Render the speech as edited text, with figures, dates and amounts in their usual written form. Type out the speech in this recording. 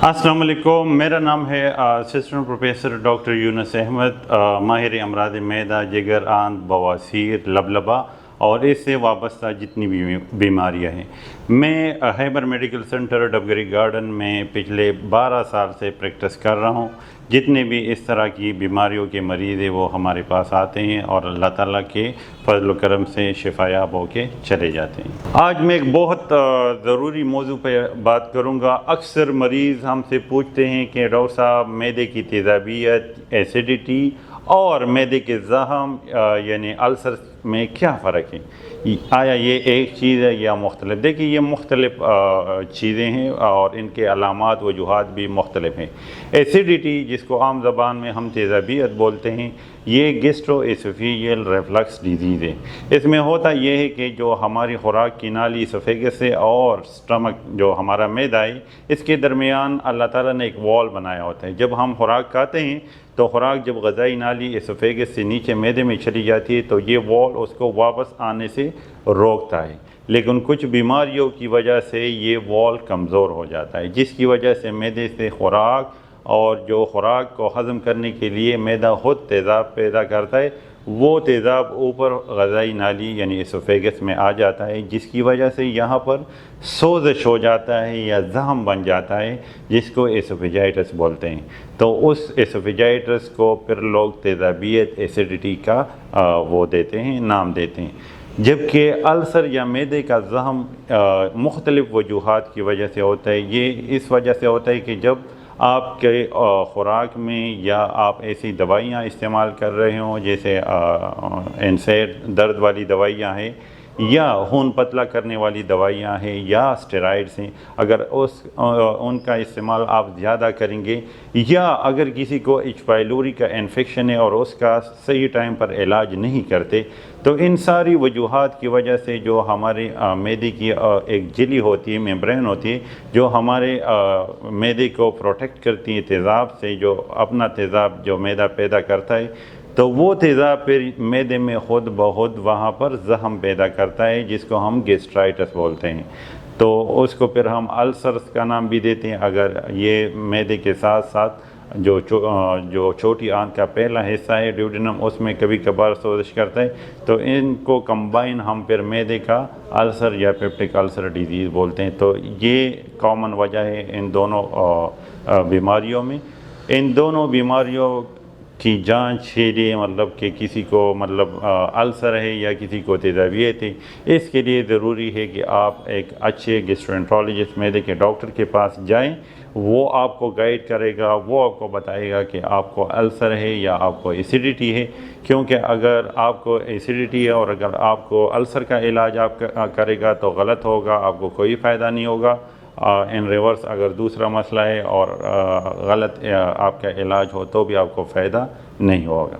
अस्सलाम वालेकुम। मेरा नाम है assistant professor doctor Yunus Ahmad, माहिर अमराद मैदा, जिगर, आंत, बवासीर, लबलबा और इससे वाबस्ता जितनी भी बीमारियां हैं। मैं हैबर मेडिकल सेंटर डबगरी गार्डन में पिछले 12 साल से प्रैक्टिस कर रहा हूं। जितने भी इस तरह की बीमारियों के मरीज़ हैं वो हमारे पास आते हैं और अल्लाह ताला के फजल करम से शिफायाब होके चले जाते हैं। आज मैं एक बहुत ज़रूरी मौजू पर बात करूँगा। अक्सर मरीज़ हमसे पूछते हैं कि डॉक्टर साहब, मैदे की तेज़ाबियत, एसिडिटी और मैदे के ज़ख़म यानी अल्सर में क्या फ़र्क है? आया ये एक चीज़ है या मुख्तलिफ? देखिए, ये मुख्तलिफ चीज़ें हैं और इनके अलामात वजूहात भी मुख्तलिफ हैं। एसिडिटी, जिसको आम ज़बान में हम तेज़ाबियत बोलते हैं, ये गैस्ट्रोएसोफेजियल रिफ्लक्स डिजीज़ है। इसमें होता यह है कि जो हमारी खुराक की नाली एसोफेगस से और स्टमक जो हमारा मैदा है, इसके दरमियान अल्लाह ताला ने एक वॉल बनाया होता है। जब हम खुराक खाते हैं तो खुराक जब गज़ाई नाली एसोफेगस से नीचे मैदे में चली जाती है तो ये वॉल उसको वापस आने से रोकता है। लेकिन कुछ बीमारियों की वजह से ये वॉल कमज़ोर हो जाता है, जिसकी वजह से मैदे से खुराक और जो खुराक को हज़म करने के लिए मैदा खुद तेज़ाब पैदा करता है, वो तेज़ाब ऊपर गज़ाई नाली यानी एसोफेगस में आ जाता है, जिसकी वजह से यहाँ पर सोज़श हो जाता है या ज़ख़म बन जाता है, जिसको एसोफेजाइटिस बोलते हैं। तो उस एसोफेजाइटिस को फिर लोग तेज़ाबियत, एसिडिटी का वो देते हैं, नाम देते हैं। जबकि अल्सर या मैदे का ज़ख़म मुख्तलिफ़ वजूहात की वजह से होता है। ये इस वजह से होता है कि जब आपके खुराक में या आप ऐसी दवाइयाँ इस्तेमाल कर रहे हों, जैसे एनसेड दर्द वाली दवाइयाँ हैं या खून पतला करने वाली दवाइयाँ हैं या स्टेरॉइड्स हैं, अगर उनका इस्तेमाल आप ज़्यादा करेंगे या अगर किसी को एच पाइलोरी का इन्फेक्शन है और उसका सही टाइम पर इलाज नहीं करते, तो इन सारी वजूहात की वजह से जो हमारे मैदे की एक झिल्ली होती है, मेम्ब्रेन होती है, जो हमारे मैदे को प्रोटेक्ट करती है तेज़ाब से, जो अपना तेज़ाब जो मैदा पैदा करता है, तो वो तेज़ाब फिर मैदे में खुद ब खुद वहाँ पर ज़ख़म पैदा करता है, जिसको हम गैस्ट्राइटिस बोलते हैं। तो उसको फिर हम अल्सर्स का नाम भी देते हैं। अगर ये मैदे के साथ साथ जो छोटी आंत का पहला हिस्सा है ड्यूडेनम, उसमें कभी कभार सोजिश करता है, तो इनको कंबाइन हम फिर मैदे का अल्सर या पेप्टिक अल्सर डिजीज़ बोलते हैं। तो ये कॉमन वजह है इन दोनों बीमारियों में। इन दोनों बीमारियों की जांच के लिए, मतलब कि किसी को अल्सर है या किसी को तेज़ाबियत है, इसके लिए ज़रूरी है कि आप एक अच्छे गैस्ट्रोएंटरोलॉजिस्ट, मैदे के डॉक्टर के पास जाएं। वो आपको गाइड करेगा, वो आपको बताएगा कि आपको अल्सर है या आपको एसिडिटी है। क्योंकि अगर आपको एसिडिटी है और अगर आपको अल्सर का इलाज आप करेगा तो गलत होगा, आपको कोई फ़ायदा नहीं होगा। इन रिवर्स अगर दूसरा मसला है और गलत आपका इलाज हो तो भी आपको फ़ायदा नहीं होगा।